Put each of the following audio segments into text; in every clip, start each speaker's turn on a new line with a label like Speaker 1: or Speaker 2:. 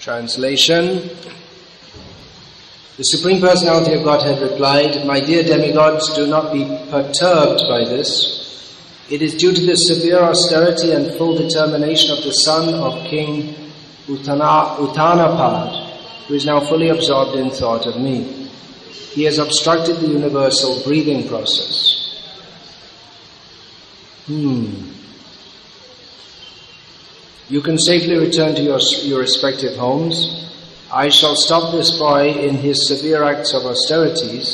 Speaker 1: Translation. The Supreme Personality of Godhead replied, "My dear demigods, do not be perturbed by this. It is due to the severe austerity and full determination of the son of King Uttanapad, who is now fully absorbed in thought of me. He has obstructed the universal breathing process." You can safely return to your respective homes. I shall stop this boy in his severe acts of austerities,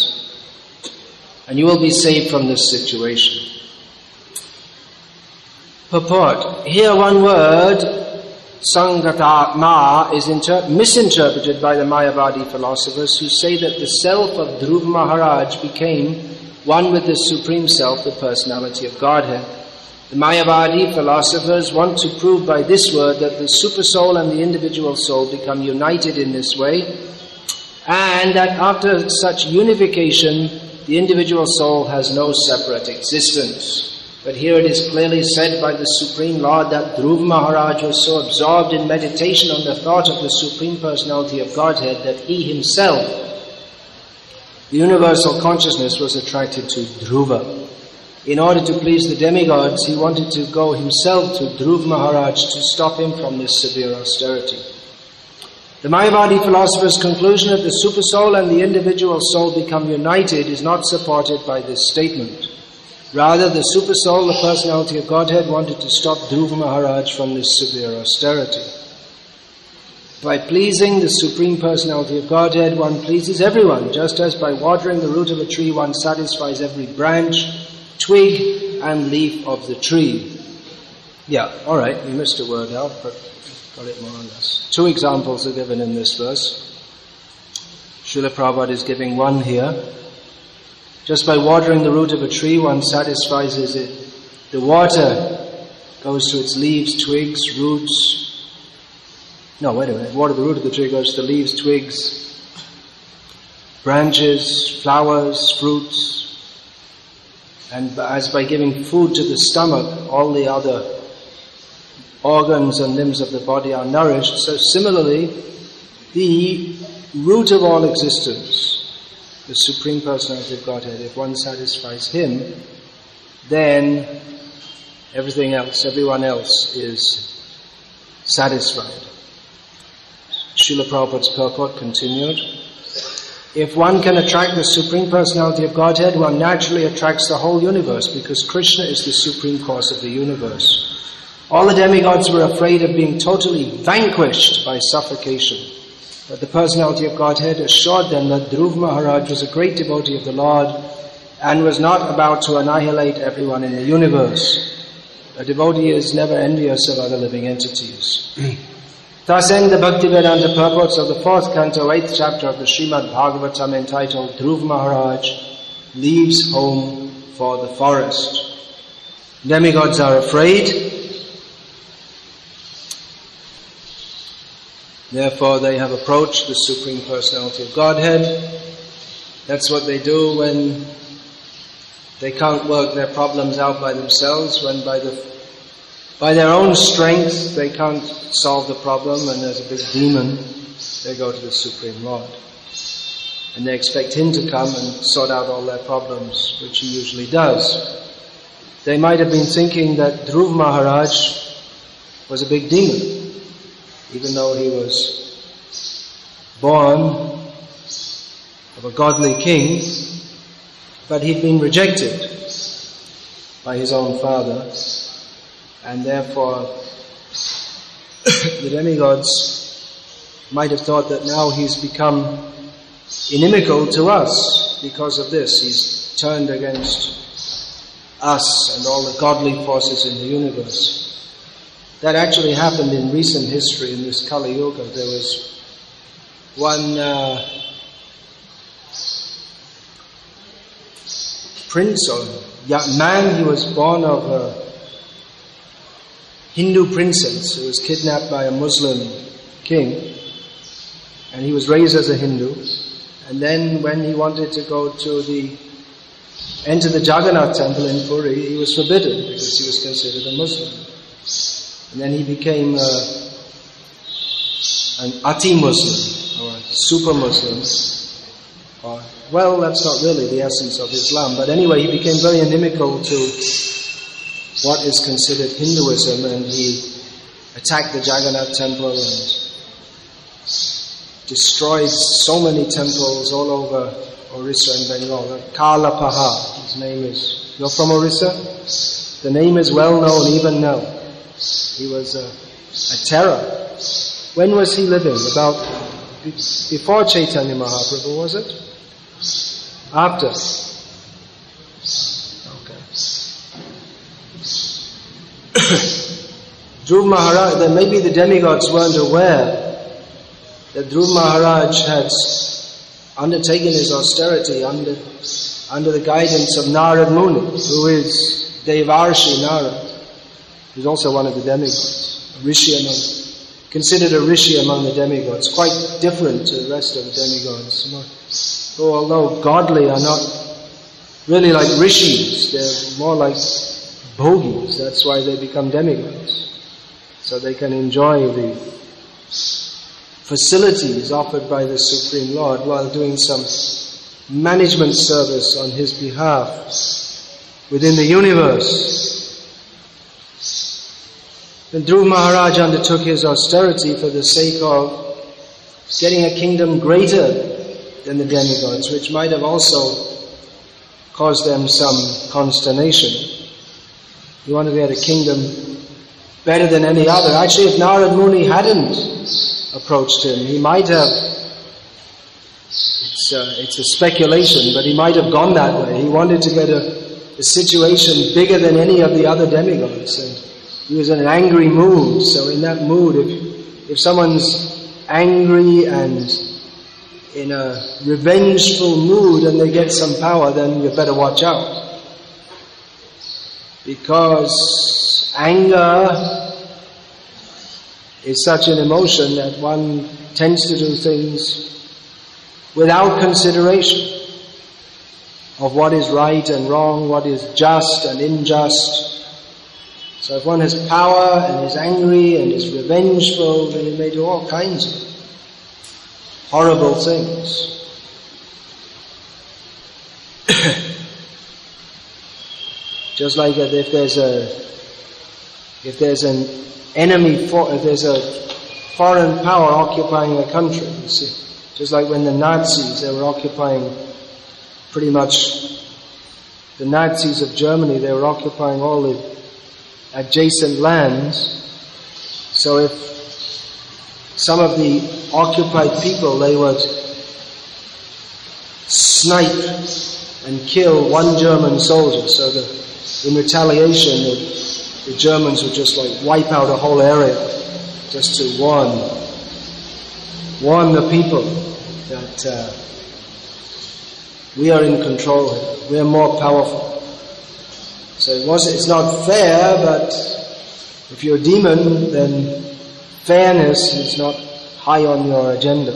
Speaker 1: and you will be saved from this situation. Purport. Here one word, Sangatma, is misinterpreted by the Mayavadi philosophers who say that the self of Dhruva Maharaj became one with the Supreme Self, the Personality of Godhead. The Mayavadi philosophers want to prove by this word that the Supersoul and the individual soul become united in this way, and that after such unification, the individual soul has no separate existence. But here it is clearly said by the Supreme Lord that Dhruva Maharaj was so absorbed in meditation on the thought of the Supreme Personality of Godhead that he himself, the universal consciousness, was attracted to Dhruva. In order to please the demigods, he wanted to go himself to Dhruva Maharaj to stop him from this severe austerity. The Mayavadi philosophers' conclusion that the Supersoul and the individual soul become united is not supported by this statement. Rather, the Supersoul, the Personality of Godhead, wanted to stop Dhruva Maharaj from this severe austerity. By pleasing the Supreme Personality of Godhead, one pleases everyone, just as by watering the root of a tree one satisfies every branch, twig and leaf of the tree. Yeah, alright, we missed a word out, but got it more or less. Two examples are given in this verse. Srila Prabhupada is giving one here. Just by watering the root of a tree, one satisfies it. The water goes to its leaves, twigs, roots. No, wait a minute. Water the root of the tree goes to leaves, twigs, branches, flowers, fruits. And as by giving food to the stomach, all the other organs and limbs of the body are nourished, so similarly, the root of all existence, the Supreme Personality of Godhead, if one satisfies Him, then everything else, everyone else is satisfied. Srila Prabhupada's purport continued. If one can attract the Supreme Personality of Godhead, one naturally attracts the whole universe, because Krishna is the supreme cause of the universe. All the demigods were afraid of being totally vanquished by suffocation. But the Personality of Godhead assured them that Dhruva Maharaj was a great devotee of the Lord and was not about to annihilate everyone in the universe. A devotee is never envious of other living entities. Thus end the Bhaktivedanta purports of the 4th canto, 8th chapter of the Srimad Bhagavatam, entitled Dhruva Maharaj Leaves Home for the Forest. Demigods are afraid. Therefore they have approached the Supreme Personality of Godhead. That's what they do when they can't work their problems out by themselves, when by their own strength they can't solve the problem and there's a big demon. They go to the Supreme Lord. And they expect Him to come and sort out all their problems, which He usually does. They might have been thinking that Dhruva Maharaj was a big demon, even though he was born of a godly king, but he'd been rejected by his own father, and therefore the demigods might have thought that now he's become inimical to us because of this. He's turned against us and all the godly forces in the universe. That actually happened in recent history, in this Kali Yuga. There was one prince or young man, he was born of a Hindu princess who was kidnapped by a Muslim king, and he was raised as a Hindu. And then when he wanted to go to enter the Jagannath temple in Puri, he was forbidden because he was considered a Muslim. And then he became an Ati Muslim or a super Muslim. Well, that's not really the essence of Islam, but anyway, he became very inimical to what is considered Hinduism, and he attacked the Jagannath temple and destroyed so many temples all over Orissa and Bengal. Kalapaha, his name is. You're from Orissa? The name is well known even now. He was a terror. When was he living? About before Chaitanya Mahaprabhu, was it? After? Okay. Dhruv Maharaj, then maybe the demigods weren't aware that Dhruv Maharaj had undertaken his austerity under the guidance of Narad Muni, who is Devarshi Narad, who's also one of the demigods, considered a rishi among the demigods, quite different to the rest of the demigods, who although godly are not really like rishis, they're more like bhogis. That's why they become demigods, so they can enjoy the facilities offered by the Supreme Lord while doing some management service on His behalf within the universe. And Dhruv Maharaj undertook his austerity for the sake of getting a kingdom greater than the demigods, which might have also caused them some consternation. He wanted to get a kingdom better than any other. Actually, if Narad Muni hadn't approached him, he might have, it's a speculation, but he might have gone that way. He wanted to get a situation bigger than any of the other demigods, and he was in an angry mood. So in that mood, if someone's angry and in a revengeful mood and they get some power, then you better watch out. Because anger is such an emotion that one tends to do things without consideration of what is right and wrong, what is just and unjust. So if one has power and is angry and is revengeful, then he may do all kinds of horrible things. Just like if there's an enemy, if there's a foreign power occupying a country, you see, just like when the Nazis, they were occupying pretty much, the Nazis of Germany, they were occupying all the adjacent lands. So if some of the occupied people, they would snipe and kill one German soldier, so that in retaliation the Germans would just like wipe out a whole area, just to warn the people that we are in control here, we are more powerful. So it's not fair, but if you're a demon, then fairness is not high on your agenda.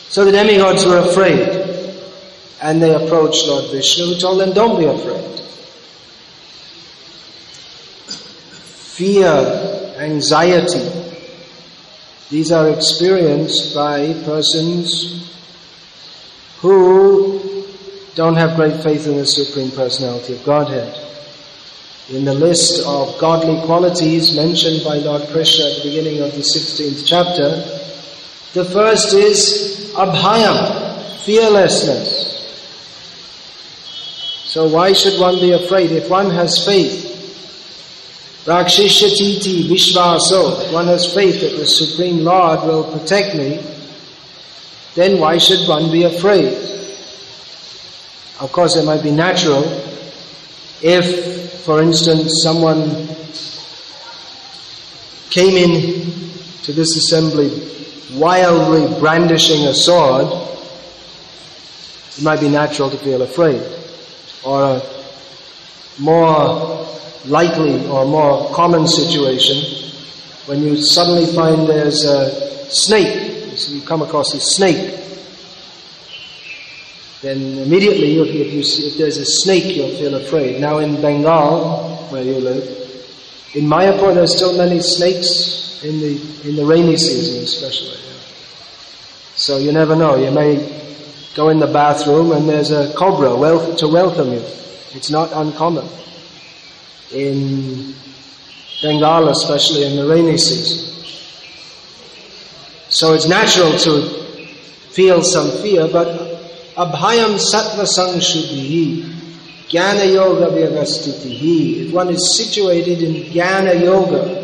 Speaker 1: So the demigods were afraid, and they approached Lord Vishnu, who told them, don't be afraid. Fear, anxiety, these are experienced by persons who don't have great faith in the Supreme Personality of Godhead. In the list of godly qualities mentioned by Lord Krishna at the beginning of the 16th chapter, the first is abhayam, fearlessness. So why should one be afraid? If one has faith, Rakshishatiti Vishvaso, one has faith that the Supreme Lord will protect me, then why should one be afraid? Of course, it might be natural if, for instance, someone came in to this assembly wildly brandishing a sword. It might be natural to feel afraid. Or a more likely or more common situation, when you suddenly find there's a snake, so you come across a snake, then immediately if there's a snake, you'll feel afraid. Now in Bengal, where you live, in Mayapur there's still many snakes in the rainy season especially. So you never know. You may go in the bathroom and there's a cobra to welcome you. It's not uncommon. In Bengal, especially in the rainy season. So it's natural to feel some fear, but abhayam sattva sangshuddhihi, jnana yoga vyavastitihi. If one is situated in jnana yoga,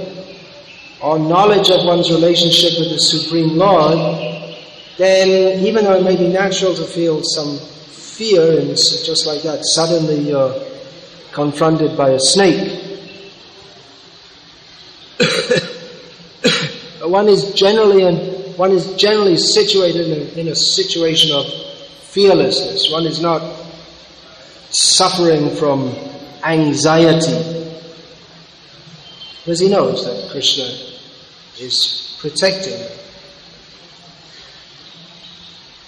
Speaker 1: or knowledge of one's relationship with the Supreme Lord, then even though it may be natural to feel some fear, and it's just like that, suddenly you're confronted by a snake. One is generally situated in a situation of fearlessness. One is not suffering from anxiety, because he knows that Krishna is protecting him.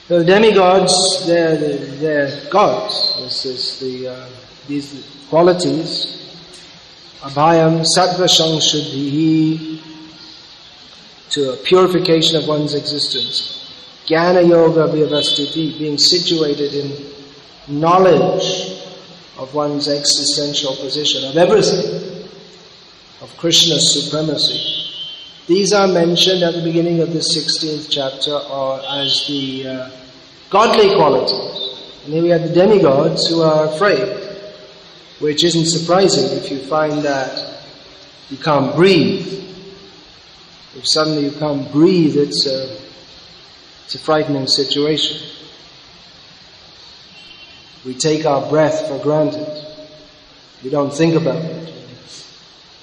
Speaker 1: The demigods, they're gods. This is these qualities. Abhayam sattva sangshuddhihi, to a purification of one's existence. Jnana yoga vyavastiti, being situated in knowledge of one's existential position, of everything, of Krishna's supremacy. These are mentioned at the beginning of the 16th chapter as the godly qualities. And here we have the demigods who are afraid, which isn't surprising if you find that you can't breathe. If suddenly you can't breathe, it's a frightening situation. We take our breath for granted. We don't think about it.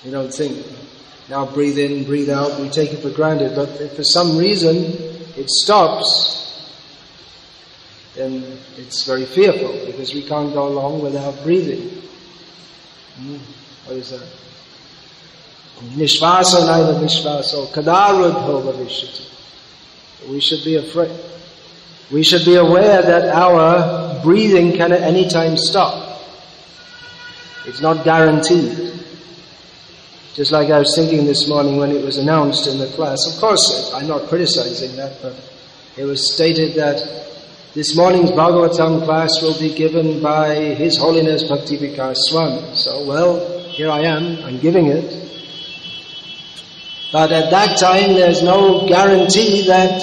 Speaker 1: We don't think. Now breathe in, breathe out, we take it for granted. But if for some reason it stops, then it's very fearful, because we can't go along without breathing. What is that? Nishvaso naiva vishvaso kadarudho vavishyati. We should be afraid. We should be aware that our breathing can at any time stop. It's not guaranteed. Just like I was thinking this morning when it was announced in the class. Of course, I'm not criticizing that, but it was stated that this morning's Bhagavatam class will be given by His Holiness Bhakti Vikas Swami. So, well, here I am, I'm giving it. But at that time, there's no guarantee that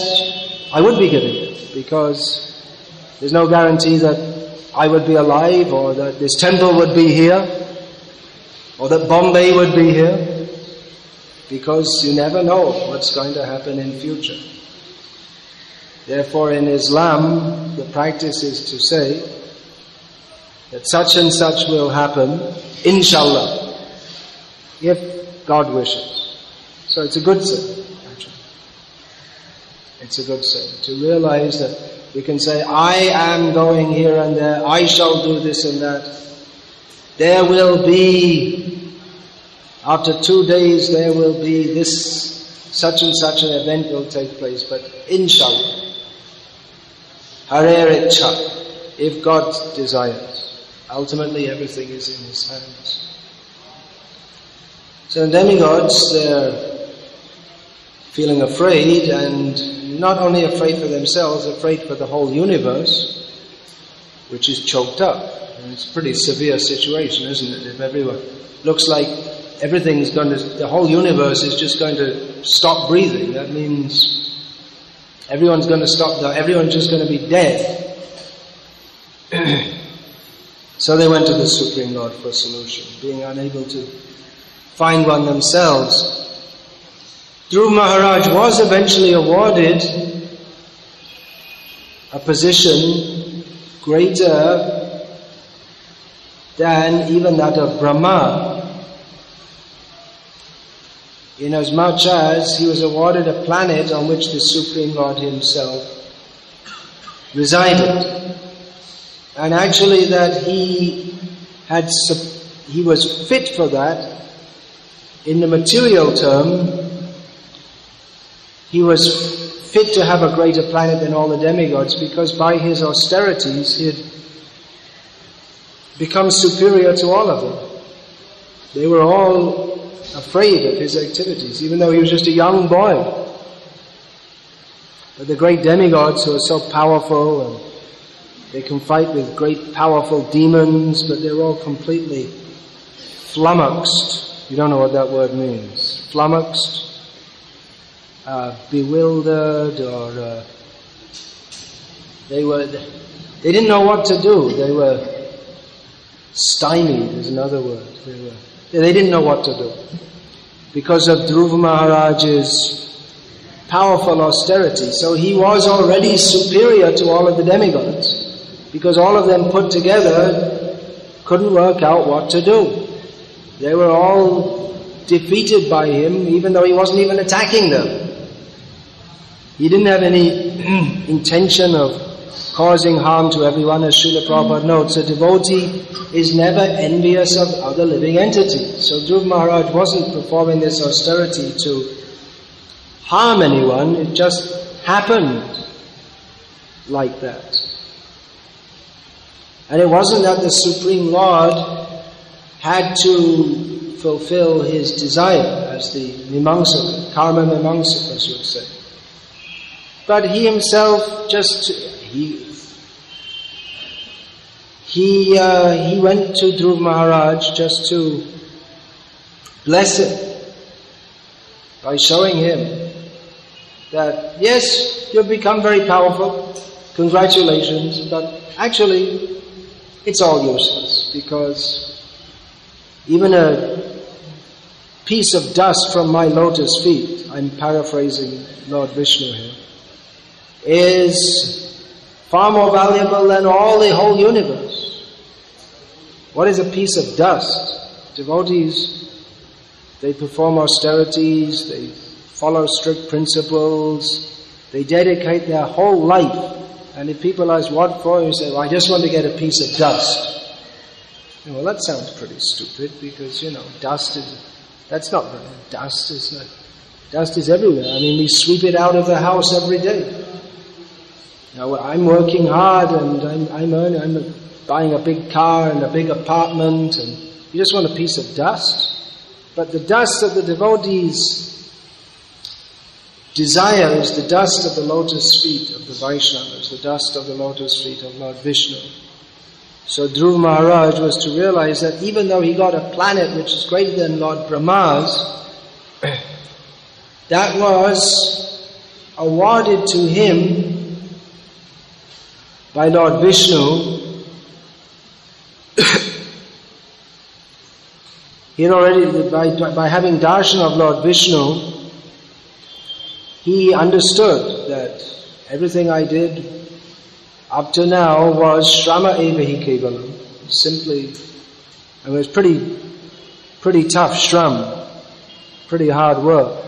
Speaker 1: I would be giving it, because there's no guarantee that I would be alive, or that this temple would be here, or that Bombay would be here, because you never know what's going to happen in future. Therefore, in Islam, the practice is to say that such and such will happen, inshallah, if God wishes. So it's a good thing, actually. It's a good thing to realize that we can say, I am going here and there, I shall do this and that. There will be, after 2 days, there will be this, such and such an event will take place. But inshallah, Harer Ichha, if God desires, ultimately everything is in His hands. So the demigods, they're feeling afraid, and not only afraid for themselves, afraid for the whole universe, which is choked up. And it's a pretty severe situation, isn't it? If everyone looks like everything's going to, the whole universe is just going to stop breathing. That means everyone's going to stop, everyone's just going to be dead. So they went to the Supreme Lord for a solution, being unable to find one themselves. Dhruva Maharaj was eventually awarded a position greater than even that of Brahma, inasmuch as he was awarded a planet on which the Supreme Lord Himself resided. And actually that he was fit for that. In the material term, he was fit to have a greater planet than all the demigods, because by his austerities he had become superior to all of them. They were all afraid of his activities, even though he was just a young boy. But the great demigods who are so powerful, and they can fight with great powerful demons, but they're all completely flummoxed. You don't know what that word means. Flummoxed, bewildered, or they didn't know what to do. They were stymied is another word. They didn't know what to do. Because of Dhruva Maharaj's powerful austerity. So he was already superior to all of the demigods, because all of them put together couldn't work out what to do. They were all defeated by him, even though he wasn't even attacking them. He didn't have any intention of causing harm to everyone, as Srila Prabhupada notes. A devotee is never envious of other living entities. So Dhruva Maharaj wasn't performing this austerity to harm anyone, it just happened like that. And it wasn't that the Supreme Lord had to fulfill his desire, as the Mimamsaka, Karma Mimamsakas would say. But he himself he went to Dhruva Maharaj just to bless him by showing him that, yes, you've become very powerful, congratulations, but actually it's all useless, because even a piece of dust from my lotus feet, I'm paraphrasing Lord Vishnu here, is far more valuable than all the whole universe. What is a piece of dust? Devotees, they perform austerities, they follow strict principles, they dedicate their whole life. And if people ask what for, you say, well, I just want to get a piece of dust. Well, that sounds pretty stupid, because, dust is everywhere. I mean, we sweep it out of the house every day. Now, I'm working hard, and I'm buying a big car and a big apartment, and you just want a piece of dust. But the dust of the devotees' desire is the dust of the lotus feet of the Vaishnavas, the dust of the lotus feet of Lord Vishnu. So Dhruva Maharaj was to realize that even though he got a planet which is greater than Lord Brahma's, that was awarded to him by Lord Vishnu. He had already, by having darshan of Lord Vishnu, he understood that everything I did up to now was shrama evahi kevalam. Simply, it was pretty tough shram, pretty hard work.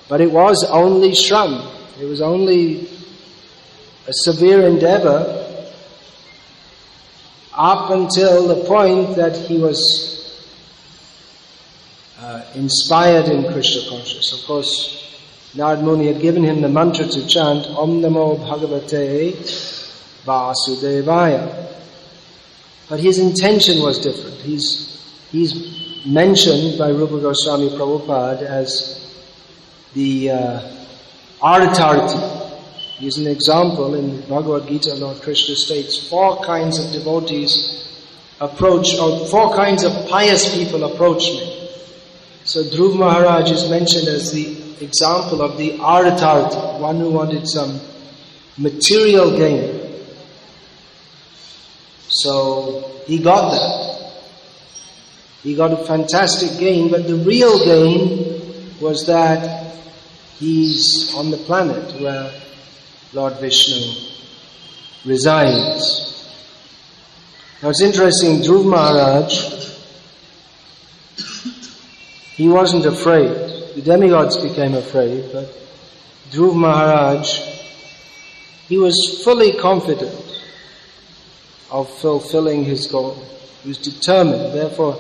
Speaker 1: But it was only shram. It was only a severe endeavor up until the point that he was inspired in Krishna consciousness. Of course, Narad Muni had given him the mantra to chant Om Namo Bhagavate Vasudevaya. But his intention was different. He's mentioned by Rupa Goswami Prabhupada as the Aratarati. He's an example in Bhagavad Gita. Lord Krishna states 4 kinds of devotees approach, or 4 kinds of pious people approach me. So Dhruva Maharaj is mentioned as the example of the Aratarati, one who wanted some material gain. So he got that. He got a fantastic gain, but the real gain was that he's on the planet where Lord Vishnu resides. Now it's interesting, Dhruva Maharaj, he wasn't afraid. The demigods became afraid, but Dhruva Maharaj, he was fully confident of fulfilling his goal. He was determined. Therefore,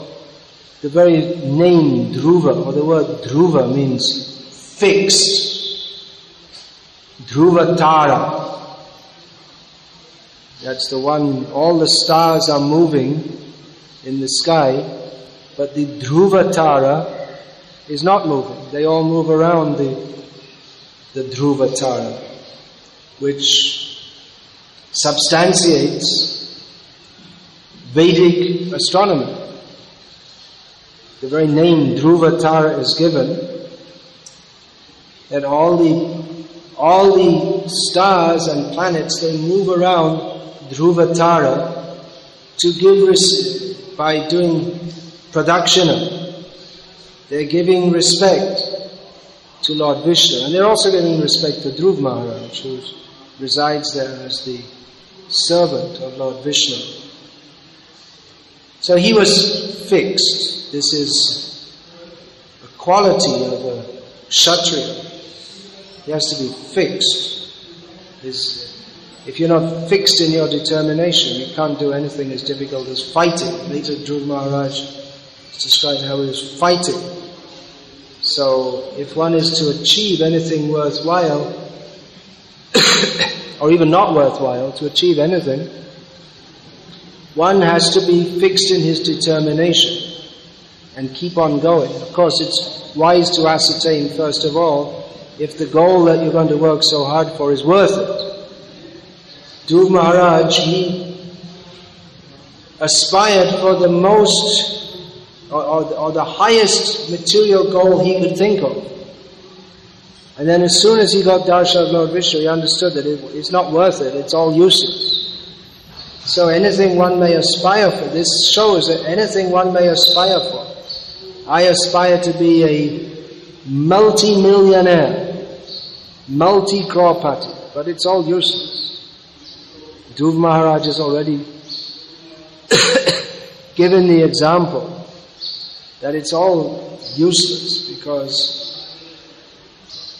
Speaker 1: the very name Dhruva, or the word Dhruva, means fixed. Dhruva Tara. That's the one, all the stars are moving in the sky, but the Dhruva Tara is not moving. They all move around the Dhruva Tara, which substantiates Vedic astronomy. The very name Dhruva Tara is given, that all the stars and planets, they move around Dhruva Tara to give, by doing pradakshina, they're giving respect to Lord Vishnu, and they're also giving respect to Dhruv Maharaj, who resides there as the servant of Lord Vishnu. So he was fixed. This is a quality of a Kshatriya. He has to be fixed. If you're not fixed in your determination, you can't do anything as difficult as fighting. Later Dhruv Maharaj described how he was fighting. So if one is to achieve anything worthwhile, or even not worthwhile, to achieve anything, one has to be fixed in his determination and keep on going. Of course, it's wise to ascertain, first of all, if the goal that you're going to work so hard for is worth it. Dhruv Maharaj, he aspired for the most or the highest material goal he could think of. And then as soon as he got darshan of Lord Vishnu, he understood that it's not worth it, it's all useless. So anything one may aspire for, this shows that anything one may aspire for. I aspire to be a multi-millionaire, multi-crorepati, but it's all useless. Dhruv Maharaj has already given the example that it's all useless, because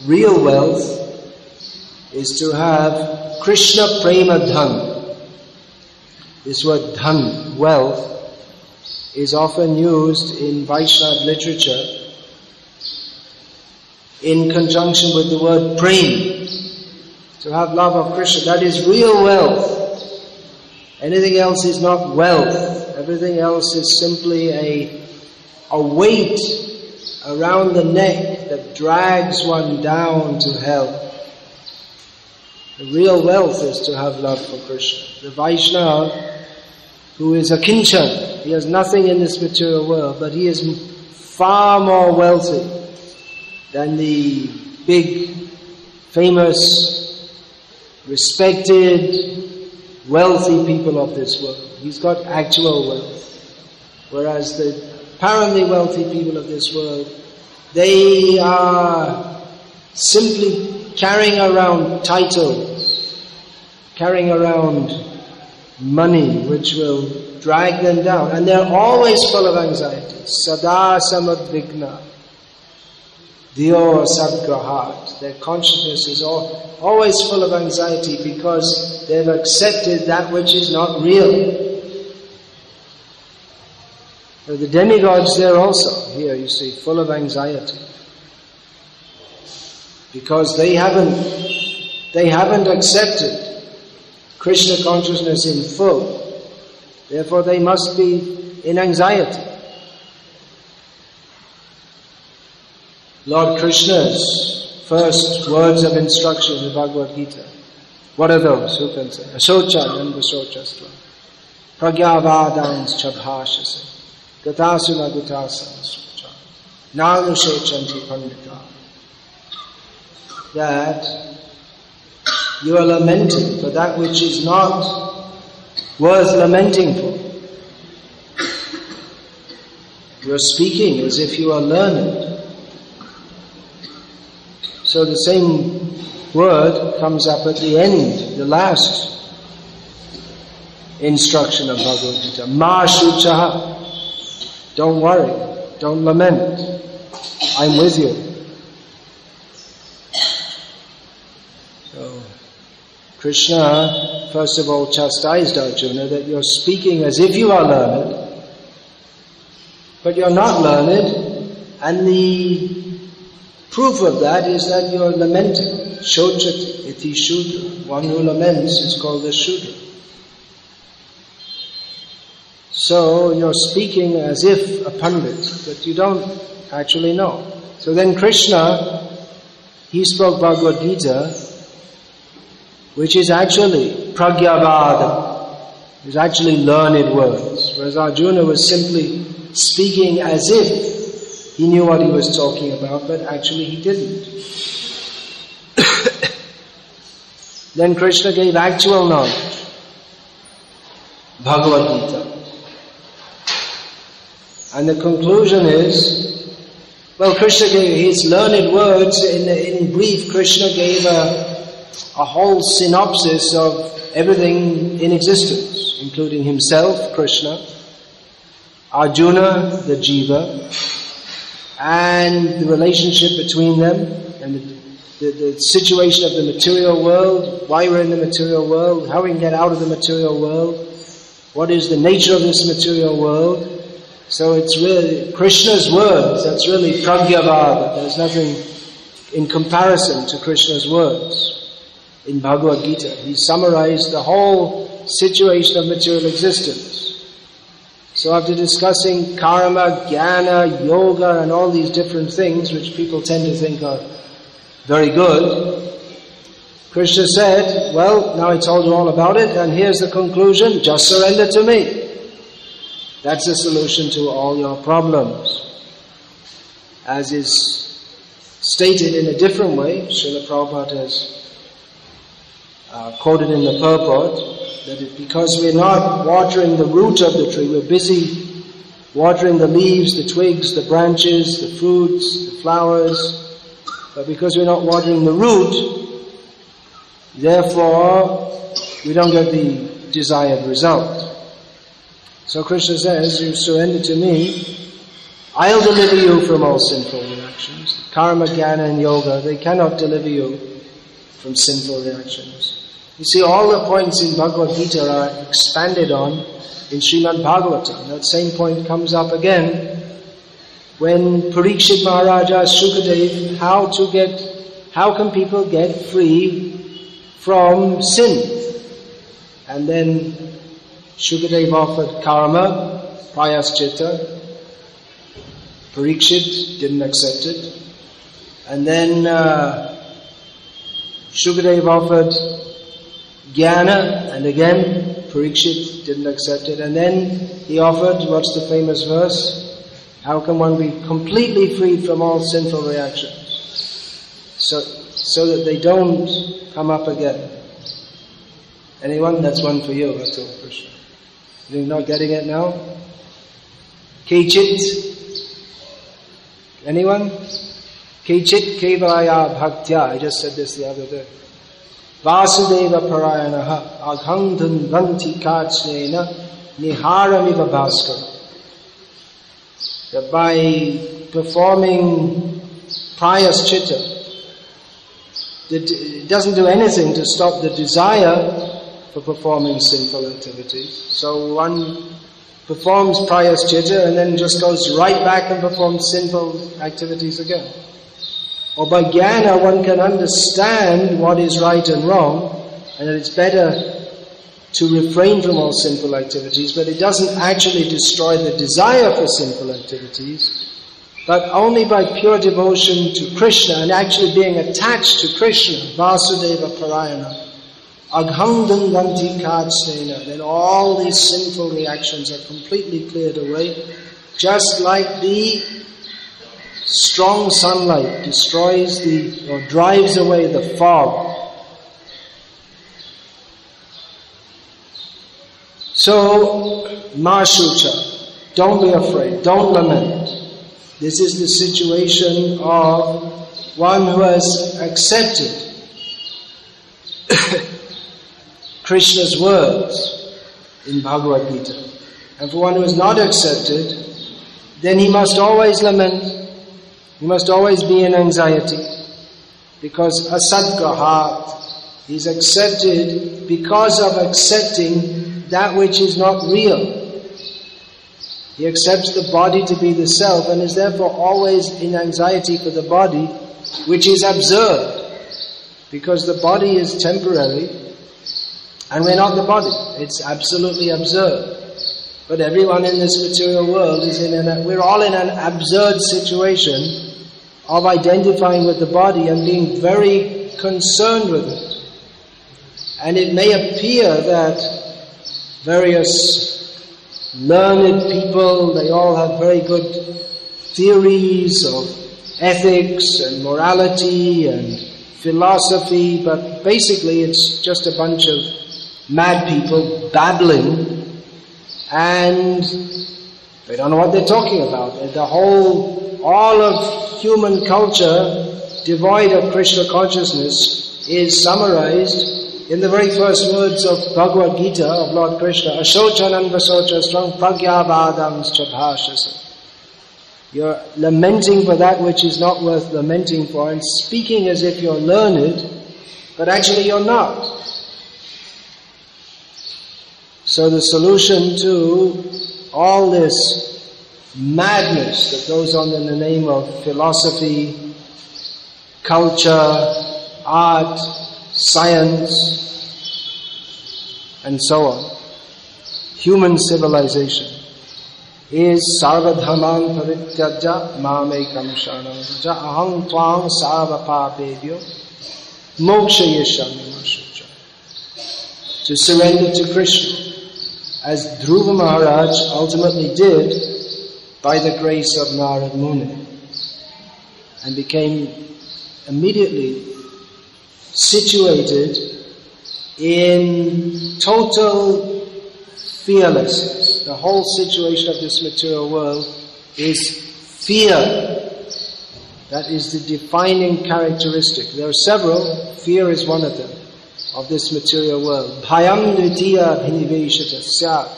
Speaker 1: real wealth is to have Krishna Prema Dhan. This word dhan, wealth, is often used in Vaishnava literature in conjunction with the word prem. To have love of Krishna, that is real wealth. Anything else is not wealth. Everything else is simply a weight around the neck that drags one down to hell. The real wealth is to have love for Krishna. The Vaishnava, who is a kinchan, he has nothing in this material world, but he is far more wealthy than the big, famous, respected, wealthy people of this world. He's got actual wealth. Whereas the apparently wealthy people of this world, they are simply carrying around titles, carrying around money which will drag them down, and they're always full of anxiety. Sada samadvigna, diyo sadgrahat. Their consciousness is always full of anxiety because they've accepted that which is not real. The demigods there also, here you see, full of anxiety. Because they haven't accepted Krishna consciousness in full. Therefore they must be in anxiety. Lord Krishna's first words of instruction in the Bhagavad Gita, what are those? Who can say? Asocha and Vasochastva. Pragyavadans chabhashase. Gatasula Gutasa Sucha. Nanusechanti Pandita. That you are lamenting for that which is not worth lamenting for. You are speaking as if you are learned. So the same word comes up at the end, the last instruction of Bhagavad Gita. Ma Shuchaha. Don't worry, don't lament, I'm with you. So, Krishna, first of all, chastised Arjuna that you're speaking as if you are learned, but you're not learned, and the proof of that is that you're lamenting. Shochat iti Shudra. One who laments is called a Shudra. So you're speaking as if a pandit, but you don't actually know. So then Krishna, he spoke Bhagavad Gita, which is actually pragyavada, is actually learned words, whereas Arjuna was simply speaking as if he knew what he was talking about, but actually he didn't. Then Krishna gave actual knowledge, Bhagavad Gita. And the conclusion is, well, Krishna gave his learned words, in brief, Krishna gave a whole synopsis of everything in existence, including himself, Krishna, Arjuna, the Jiva, and the relationship between them, and the situation of the material world, why we're in the material world, how we can get out of the material world, what is the nature of this material world. So it's really Krishna's words, that's really pragyavada. There's nothing in comparison to Krishna's words in Bhagavad Gita. He summarized the whole situation of material existence. So after discussing karma, jnana, yoga, and all these different things which people tend to think are very good, Krishna said, well, now I told you all about it, and here's the conclusion, just surrender to me. That's the solution to all your problems. As is stated in a different way, Srila Prabhupada has quoted in the purport, that because we're not watering the root of the tree, we're busy watering the leaves, the twigs, the branches, the fruits, the flowers, but because we're not watering the root, therefore we don't get the desired result. So Krishna says, you surrender to me, I'll deliver you from all sinful reactions. Karma, jnana and yoga, they cannot deliver you from sinful reactions. You see, all the points in Bhagavad Gita are expanded on in Srimad Bhagavatam. That same point comes up again when Parikshit Maharaj asked Shukadev how can people get free from sin? And then Shukadev offered karma, prayaschita. Parikshit didn't accept it. And then Shukadev offered jnana, and again Parikshit didn't accept it. And then he offered, what's the famous verse? How can one be completely freed from all sinful reactions? So that they don't come up again. Anyone? That's one for you, that's all, Krishna. You're not getting it now? Kechit? Anyone? Kechit kevalaya bhaktya. I just said this the other day. Vasudeva parayanaha aghandhan vanti kachnena niharamiva bhaskara. That by performing prayaschita, it doesn't do anything to stop the desire for performing sinful activities. So one performs prayaschita and then just goes right back and performs sinful activities again. Or by jnana one can understand what is right and wrong, and that it's better to refrain from all sinful activities, but it doesn't actually destroy the desire for sinful activities, but only by pure devotion to Krishna and actually being attached to Krishna, Vasudeva Parayana, Aghandam Ganti Kachnena, then all these sinful reactions are completely cleared away, just like the strong sunlight destroys or drives away the fog. So, Mashucha, don't be afraid, don't lament. This is the situation of one who has accepted Krishna's words in Bhagavad Gita. And for one who has not accepted, then he must always lament, he must always be in anxiety, because asadgrahat, he's accepted because of accepting that which is not real. He accepts the body to be the self and is therefore always in anxiety for the body, which is absurd, because the body is temporary and we're not the body. It's absolutely absurd. But everyone in this material world is we're all in an absurd situation of identifying with the body and being very concerned with it. And it may appear that various learned people, they all have very good theories of ethics and morality and philosophy, but basically it's just a bunch of mad people babbling, and they don't know what they're talking about. All of human culture devoid of Krishna consciousness is summarized in the very first words of Bhagavad Gita of Lord Krishna, Ashochanan vasochastram pragyavadamscha bhashasa. You're lamenting for that which is not worth lamenting for, and speaking as if you're learned, but actually you're not. So the solution to all this madness that goes on in the name of philosophy, culture, art, science, and so on, human civilization, is sarvadhamam parityaja mamekam sharanam vraja aham tvang sarvapapebhyo mokshayeshyami ma shucha. To surrender to Krishna, as Dhruva Maharaj ultimately did by the grace of Narad Muni, and became immediately situated in total fearlessness. The whole situation of this material world is fear. That is the defining characteristic. There are several. Fear is one of them, of this material world. Bhayam dvitiya bhiniveshata syat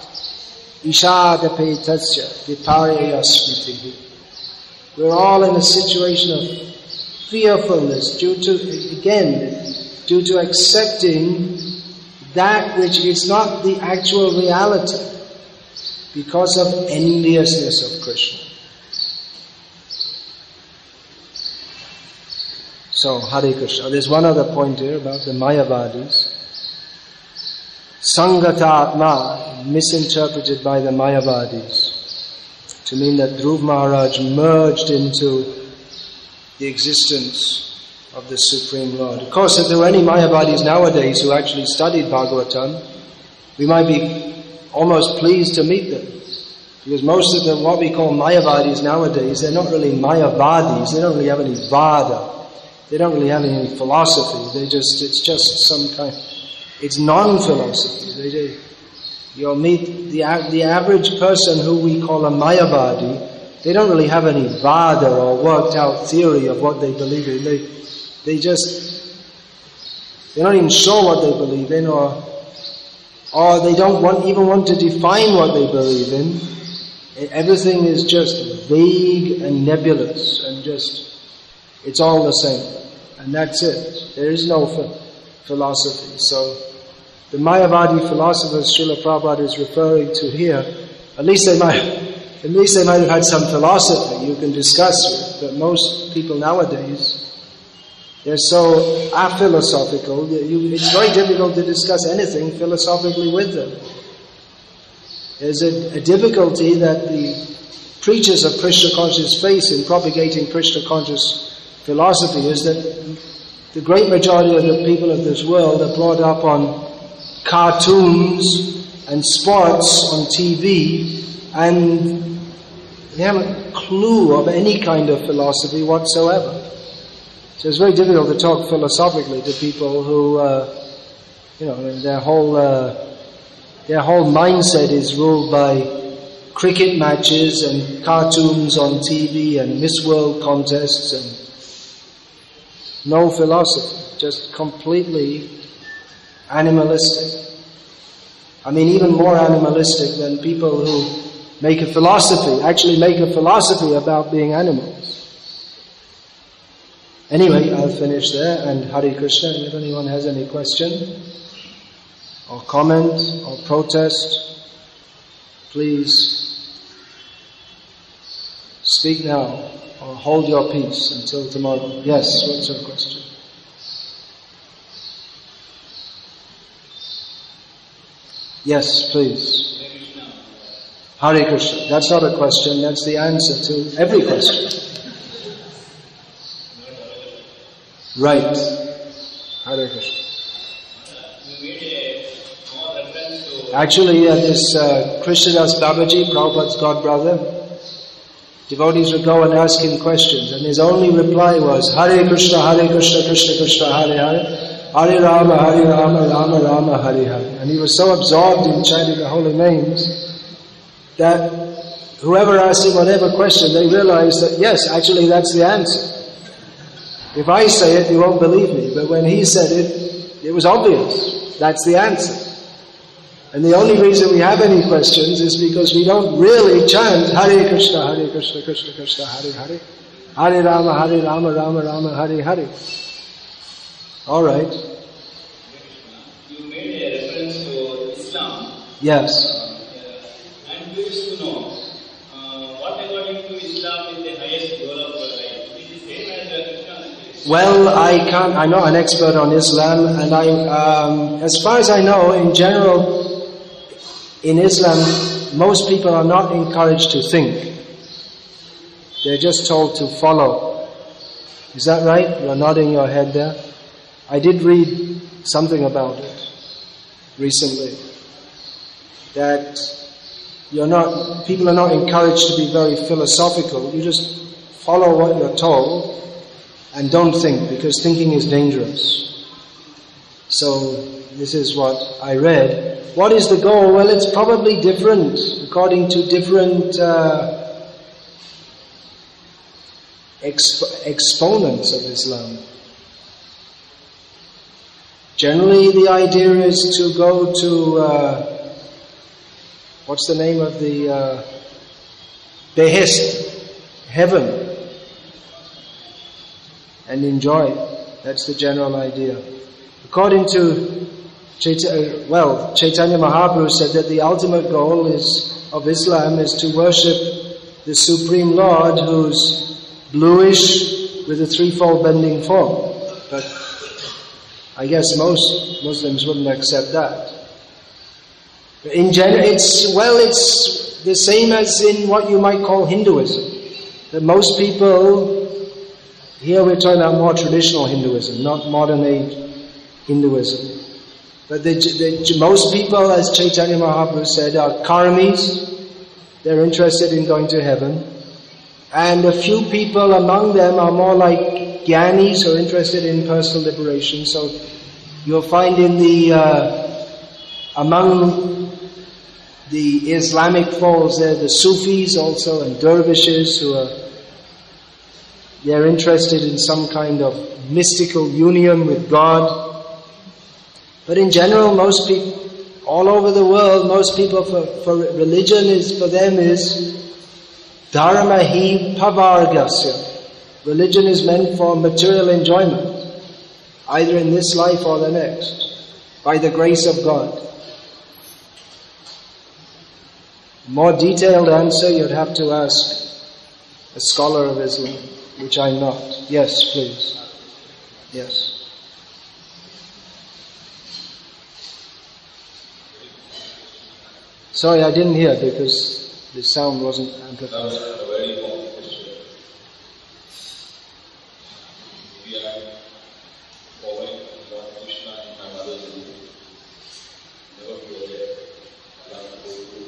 Speaker 1: ishadapetasya viparya smritihi. We're all in a situation of fearfulness due to accepting that which is not the actual reality because of enviousness of Krishna. So, Hare Krishna. There's one other point here about the Mayavadis. Sangatatma, misinterpreted by the Mayavadis to mean that Dhruva Maharaj merged into the existence of the Supreme Lord. Of course, if there were any Mayavadis nowadays who actually studied Bhagavatam, we might be almost pleased to meet them. Because most of them, what we call Mayavadis nowadays, they're not really Mayavadis, they don't really have any Vada. They don't really have any philosophy. It's just some kind, it's non-philosophy. You'll meet the average person who we call a Mayavadi, they don't really have any Vada or worked out theory of what they believe in. They're not even sure what they believe in, or they don't even want to define what they believe in. Everything is just vague and nebulous, and it's all the same. And that's it. There is no philosophy. So the Mayavadi philosophers Srila Prabhupada is referring to here, at least they might have had some philosophy you can discuss with, but most people nowadays, they're so aphilosophical, it's very difficult to discuss anything philosophically with them. There's a difficulty that the preachers of Krishna consciousness face in propagating Krishna conscious philosophy, is that the great majority of the people of this world are brought up on cartoons and sports on TV, and they haven't a clue of any kind of philosophy whatsoever. So it's very difficult to talk philosophically to people who, their whole mindset is ruled by cricket matches and cartoons on TV and Miss World contests and no philosophy, just completely animalistic. I mean, even more animalistic than people who make a philosophy about being animals. Anyway, I'll finish there, and Hare Krishna. And if anyone has any question or comment or protest, please speak now or hold your peace until tomorrow. Yes, what's your question? Yes, please. Hare Krishna. That's not a question, that's the answer to every question. Right. Hare Krishna.
Speaker 2: You made a small reference to...
Speaker 1: Actually, this Krishnadas Babaji, Prabhupada's god brother, devotees would go and ask him questions, and his only reply was, Hare Krishna, Krishna Krishna, Hare Hare, Hare Rama, Rama Rama, Hare Hare. And he was so absorbed in chanting the holy names that whoever asked him whatever question, they realized that, yes, actually that's the answer. If I say it, you won't believe me. But when he said it, it was obvious. That's the answer. And the only reason we have any questions is because we don't really chant Hare Krishna, Krishna Krishna, Hare Hare, Hare Rama, Rama Rama, Hare Hare. All right.
Speaker 2: You made a reference to Islam.
Speaker 1: Yes.
Speaker 2: I'm curious to know, what according to Islam is the highest goal of your life? Is it the same as Krishna?
Speaker 1: Well, I'm not an expert on Islam, and as far as I know, in general, in Islam, most people are not encouraged to think. They're just told to follow. Is that right? You're nodding your head there. I did read something about it recently. That people are not encouraged to be very philosophical. You just follow what you're told and don't think, because thinking is dangerous. So this is what I read. What is the goal? Well, it's probably different according to different exponents of Islam. Generally, the idea is to go to, what's the name of the, Behest, heaven, and enjoy. That's the general idea. According to Chaitanya Mahaprabhu said that the ultimate goal of Islam is to worship the Supreme Lord, who's bluish with a threefold bending form. But I guess most Muslims wouldn't accept that. But in general, it's the same as in what you might call Hinduism. That most people, here we're talking about more traditional Hinduism, not modern age Hinduism. But most people, as Chaitanya Mahaprabhu said, are karmis. They're interested in going to heaven. And a few people among them are more like jnanis, who are interested in personal liberation. So you'll find among the Islamic folds there, the Sufis also, and dervishes they're interested in some kind of mystical union with God. But in general, most people, all over the world, most people for religion for them is dharma hi pavargasya. Religion is meant for material enjoyment, either in this life or the next, by the grace of God. More detailed answer you'd have to ask a scholar of Islam, which I'm not. Yes, please. Yes. Sorry, I didn't hear because the sound wasn't amplified.
Speaker 3: That was a very important question. We are following Lord Krishna and my mother's rule. Never go there. I have to go to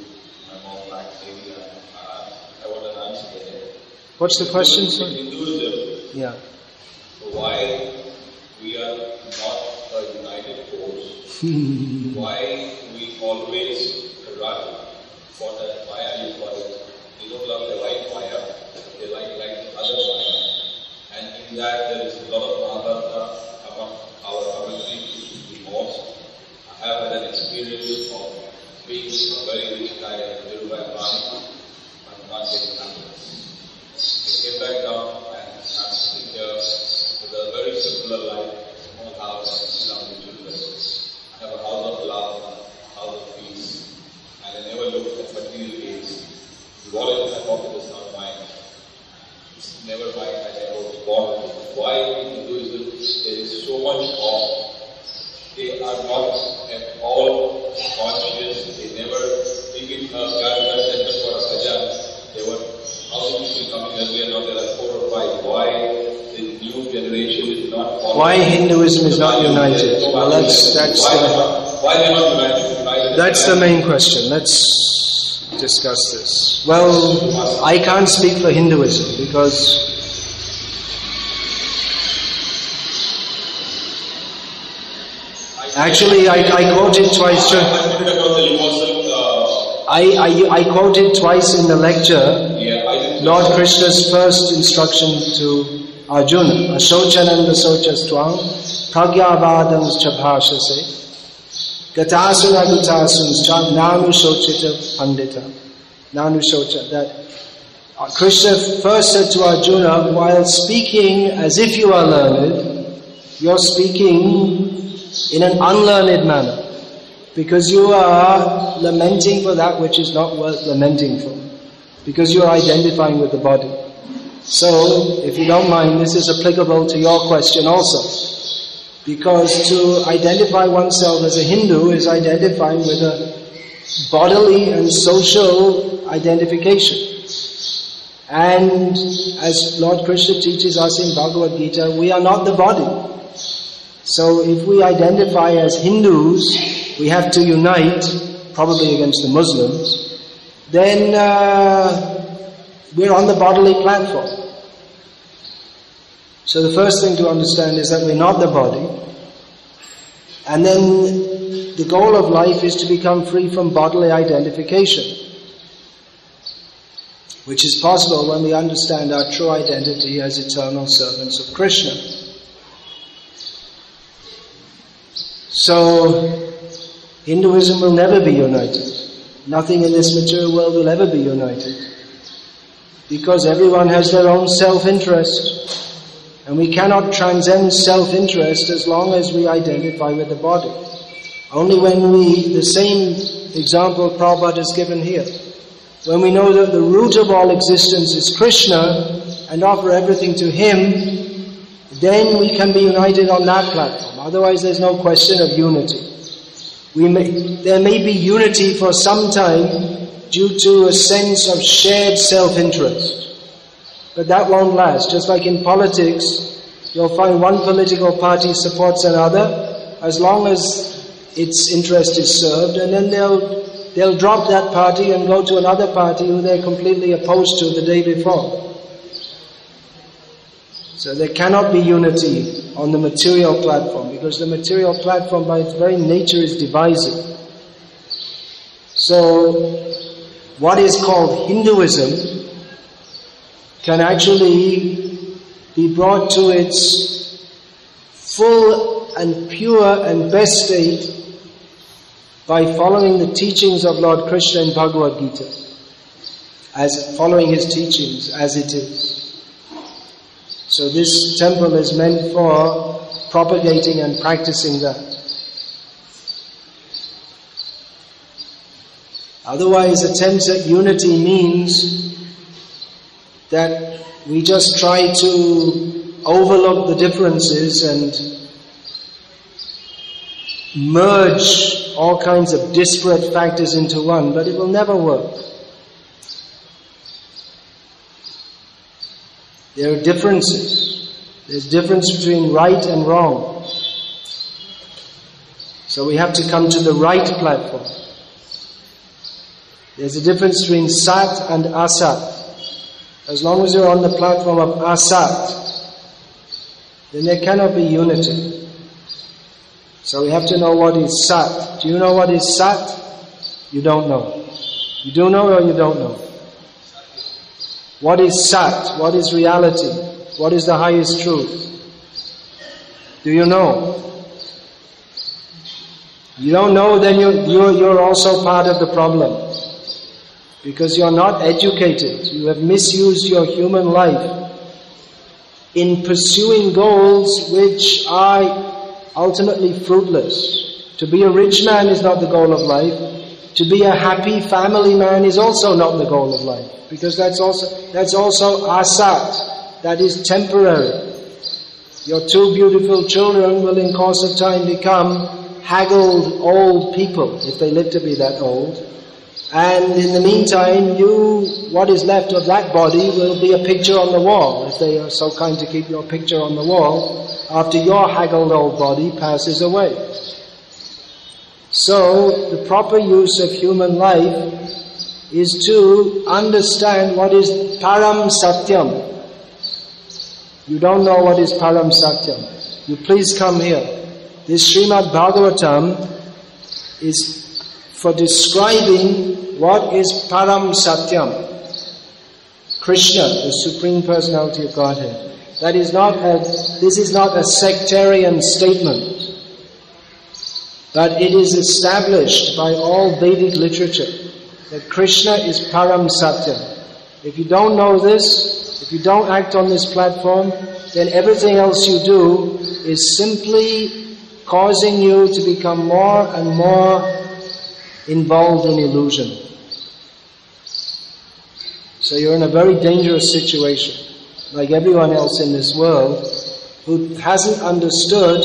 Speaker 3: my mom back saying I want an answer there.
Speaker 1: What's the question, sir?
Speaker 3: Hinduism.
Speaker 1: Yeah.
Speaker 3: So why we are not a united force? Why we always run for that fire you call it? They don't love the right fire, they like other fire. And in that there is a lot of Mahabharata among our community most. I have had an experience of being a very rich guy in Dhirubhai Ambani and not getting happiness. I came back down and I'm sitting here with a very similar life, small house in Islamic children. I have a house of love, a house of peace. And I never looked at material gains. The wallet in my pocket is not mine. It's never mine. I never was born with it. Why in Hinduism there is so much of, they are not at all conscious. They never think it God sent us for a sajan. There were 1,000 people coming earlier, now there are 4 or 5. Why? They knew we are generation is not following.
Speaker 1: Why Hinduism is not united? Well, that's
Speaker 3: why they're not united?
Speaker 1: That's the main question. Let's discuss this. Well, I can't speak for Hinduism because actually I quoted twice. I quoted twice in the lecture Lord Krishna's first instruction to Arjuna. Asochananda sochas twam pragyavadams chabhashase gatasuna gutasuns cha nanu sochita pandita. Nanu socha. That Krishna first said to Arjuna, while speaking as if you are learned, you're speaking in an unlearned manner, because you are lamenting for that which is not worth lamenting for, because you are identifying with the body. So, if you don't mind, this is applicable to your question also, because to identify oneself as a Hindu is identifying with a bodily and social identification. And as Lord Krishna teaches us in Bhagavad Gita, we are not the body. So if we identify as Hindus, we have to unite, probably against the Muslims, then we're on the bodily platform. So the first thing to understand is that we're not the body. And then the goal of life is to become free from bodily identification, which is possible when we understand our true identity as eternal servants of Krishna. So, Hinduism will never be united. Nothing in this material world will ever be united, because everyone has their own self-interest, and we cannot transcend self-interest as long as we identify with the body. Only when the same example Prabhupada has given here, when we know that the root of all existence is Krishna and offer everything to Him, then we can be united on that platform. Otherwise there's no question of unity. There may be unity for some time due to a sense of shared self-interest, but that won't last. Just like in politics, you'll find one political party supports another as long as its interest is served, and then they'll drop that party and go to another party who they're completely opposed to the day before. So there cannot be unity on the material platform, because the material platform by its very nature is divisive. So what is called Hinduism can actually be brought to its full and pure and best state by following the teachings of Lord Krishna in Bhagavad Gita, as following his teachings as it is. So this temple is meant for propagating and practicing that. Otherwise, attempts at unity means that we just try to overlook the differences and merge all kinds of disparate factors into one, but it will never work. There are differences. There's difference between right and wrong. So we have to come to the right platform. There's a difference between Sat and Asat. As long as you're on the platform of Asat, then there cannot be unity. So we have to know what is Sat. Do you know what is Sat? You don't know. You do know or you don't know? What is Sat? What is reality? What is the highest truth? Do you know? You don't know, then you're also part of the problem. Because you're not educated. You have misused your human life in pursuing goals which are ultimately fruitless. To be a rich man is not the goal of life. To be a happy family man is also not the goal of life. Because that's also asat. That is temporary. Your two beautiful children will in course of time become haggled old people, if they live to be that old. And in the meantime, what is left of that body will be a picture on the wall, if they are so kind to keep your picture on the wall, after your haggled old body passes away. So, the proper use of human life is to understand what is Param Satyam. You don't know what is Param Satyam. You please come here. This Srimad Bhagavatam is for describing what is Param Satyam. Krishna, the Supreme Personality of Godhead. This is not a sectarian statement, but it is established by all Vedic literature that Krishna is Param Satyam. If you don't know this, if you don't act on this platform, then everything else you do is simply causing you to become more and more involved in illusion. So you're in a very dangerous situation, like everyone else in this world who hasn't understood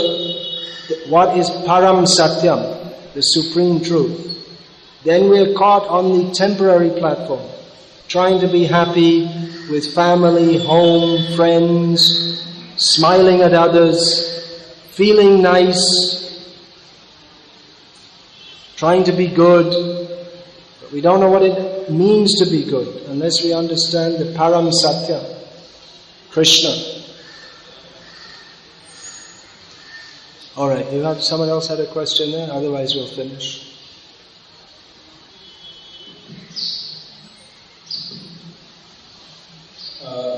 Speaker 1: what is Param Satyam, the supreme truth. Then we're caught on the temporary platform, trying to be happy with family, home, friends, smiling at others, feeling nice, trying to be good, but we don't know what it means to be good unless we understand the Param Satya, Krishna. Alright, someone else had a question there? Otherwise we'll finish.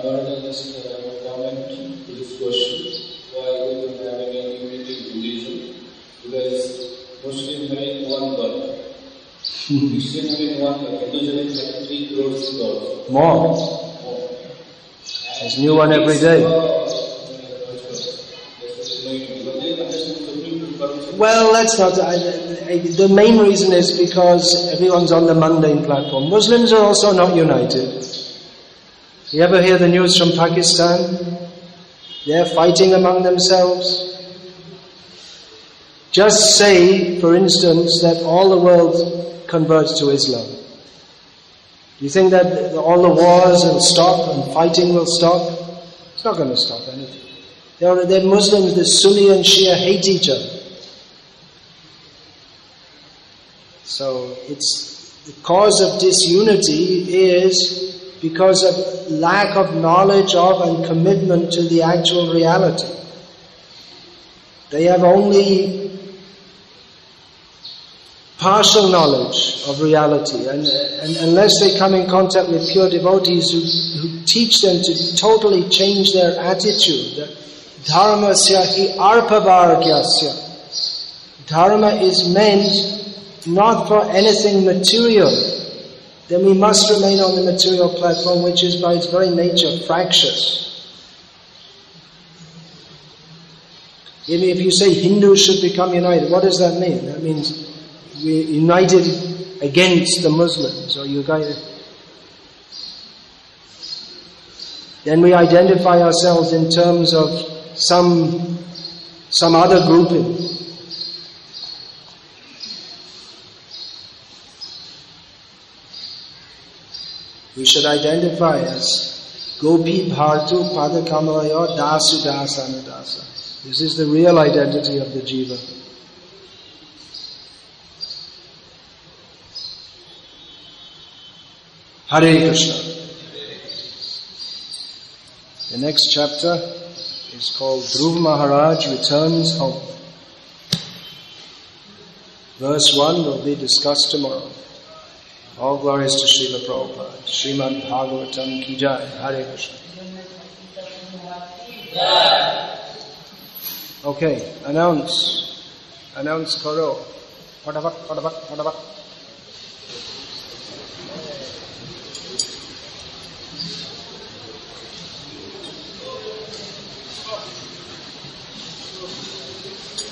Speaker 3: Narada, just a comment to this question. Why we don't have any unity in Buddhism? Because Muslim having one God, Christian having one God, Hinduism having 3 crores gods.
Speaker 1: More. There's a new one every day. Well, that's not. The main reason is because everyone's on the mundane platform. Muslims are also not united. You ever hear the news from Pakistan? They're fighting among themselves. Just say, for instance, that all the world converts to Islam. Do you think that all the wars will stop and fighting will stop? It's not going to stop anything. They're Muslims, the Sunni and Shia hate each other. So the cause of disunity is because of lack of knowledge of and commitment to the actual reality. They have only partial knowledge of reality, and unless they come in contact with pure devotees who teach them to totally change their attitude, that dharmasya hi arpavargyasya. Dharma is meant not for anything material. Then we must remain on the material platform, which is by its very nature fractious. If you say Hindus should become united, what does that mean? That means we're united against the Muslims, or you guys. Then we identify ourselves in terms of some other grouping. We should identify as Gopi Bhartu Padakamalaya Dasu Dasana Dasa. This is the real identity of the Jiva. Hare Krishna. The next chapter is called Dhruv Maharaj Returns Home. Verse 1 will be discussed tomorrow. All glories to Srila Prabhupada. Srimad Bhagavatam Ki Jai. Hare Krishna. Okay, announce Karo. Padavat.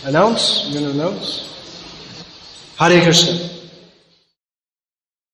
Speaker 1: Announce? You're going to announce? Hare Krishna.